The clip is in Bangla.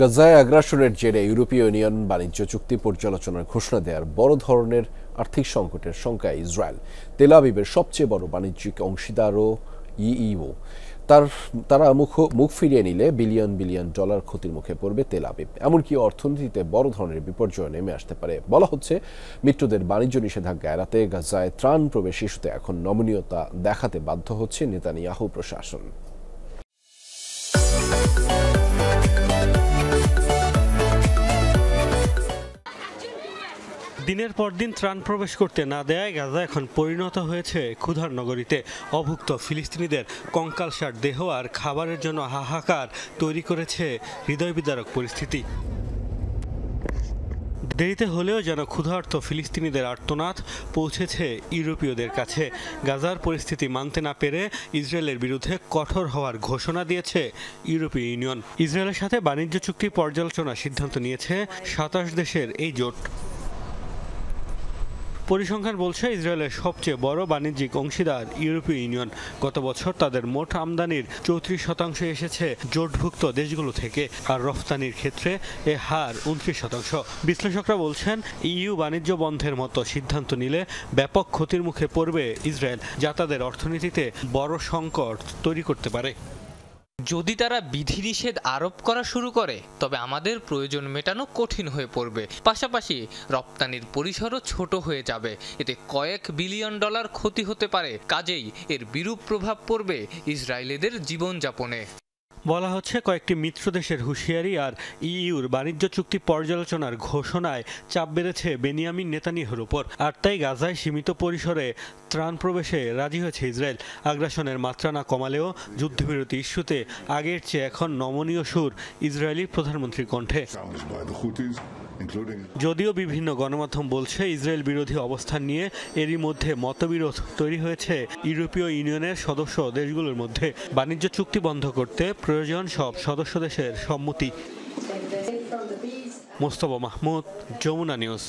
গাজায় আগ্রাসনের জেরে ইউরোপীয় ইউনিয়ন বাণিজ্য চুক্তি পর্যালোচনার ঘোষণা দেওয়ার বড় ধরনের আর্থিক সংকটের শঙ্কায় ইসরায়েল। তেল আবিবের সবচেয়ে বড় বাণিজ্যিক অংশীদারও ইইউ। তারা মুখ ফিরিয়ে নিলে বিলিয়ন বিলিয়ন ডলার ক্ষতির মুখে পড়বে তেল আবিব। এমনকি অর্থনীতিতে বড় ধরনের বিপর্যয় নেমে আসতে পারে। বলা হচ্ছে, মিত্রদের বাণিজ্য নিষেধাজ্ঞা এড়াতে গাজায় ত্রাণ প্রবেশ ইস্যুতে এখন নমনীয়তা দেখাতে বাধ্য হচ্ছে নেতানিয়াহু প্রশাসন। দিনের পর দিন ত্রাণ প্রবেশ করতে না দেয়ায় গাজা এখন পরিণত হয়েছে ক্ষুধার নগরীতে। অভুক্ত ফিলিস্তিনিদের কঙ্কালসার দেহ আর খাবারের জন্য হাহাকার তৈরি করেছে হৃদয়বিদারক পরিস্থিতি। দেরিতে হলেও যেন ক্ষুধার্ত ফিলিস্তিনিদের আর্তনাদ পৌঁছেছে ইউরোপীয়দের কাছে। গাজার পরিস্থিতি মানতে না পেরে ইসরায়েলের বিরুদ্ধে কঠোর হওয়ার ঘোষণা দিয়েছে ইউরোপীয় ইউনিয়ন। ইসরায়েলের সাথে বাণিজ্য চুক্তি পর্যালোচনার সিদ্ধান্ত নিয়েছে ২৭ দেশের এই জোট। পরিসংখ্যান বলছে, ইসরায়েলের সবচেয়ে বড় বাণিজ্যিক অংশীদার ইউরোপীয় ইউনিয়ন। গত বছর তাদের মোট আমদানির ৩৪% এসেছে জোটভুক্ত দেশগুলো থেকে, আর রফতানির ক্ষেত্রে এ হার ২৯%। বিশ্লেষকরা বলছেন, ইইউ বাণিজ্য বন্ধের মতো সিদ্ধান্ত নিলে ব্যাপক ক্ষতির মুখে পড়বে ইসরায়েল, যা তাদের অর্থনীতিতে বড় সংকট তৈরি করতে পারে। যদি তারা বিধিনিষেধ আরোপ করা শুরু করে, তবে আমাদের প্রয়োজন মেটানো কঠিন হয়ে পড়বে। পাশাপাশি রপ্তানির পরিসরও ছোট হয়ে যাবে। এতে কয়েক বিলিয়ন ডলার ক্ষতি হতে পারে। কাজেই এর বিরূপ প্রভাব পড়বে ইসরায়েলিদের জীবনযাপনে। বলা হচ্ছে, কয়েকটি মিত্র দেশের হুঁশিয়ারি আর ইইউর বাণিজ্য চুক্তি পর্যালোচনার ঘোষণায় চাপ বেড়েছে বেনিয়ামিন নেতানিয়াহুর উপর। আর তাই গাজায় সীমিত পরিসরে ত্রাণ প্রবেশে রাজি হয়েছে ইসরায়েল। আগ্রাসনের মাত্রা না কমালেও যুদ্ধবিরতি ইস্যুতে আগের চেয়ে এখন নমনীয় সুর ইসরায়েলি প্রধানমন্ত্রীর কণ্ঠে। যদিও বিভিন্ন গণমাধ্যম বলছে, ইসরায়েল বিরোধী অবস্থান নিয়ে এরই মধ্যে মতবিরোধ তৈরি হয়েছে ইউরোপীয় ইউনিয়নের সদস্য দেশগুলোর মধ্যে। বাণিজ্য চুক্তি বন্ধ করতে প্রয়োজন সব সদস্য দেশের সম্মতি। মোস্তফা মাহমুদ, যমুনা নিউজ।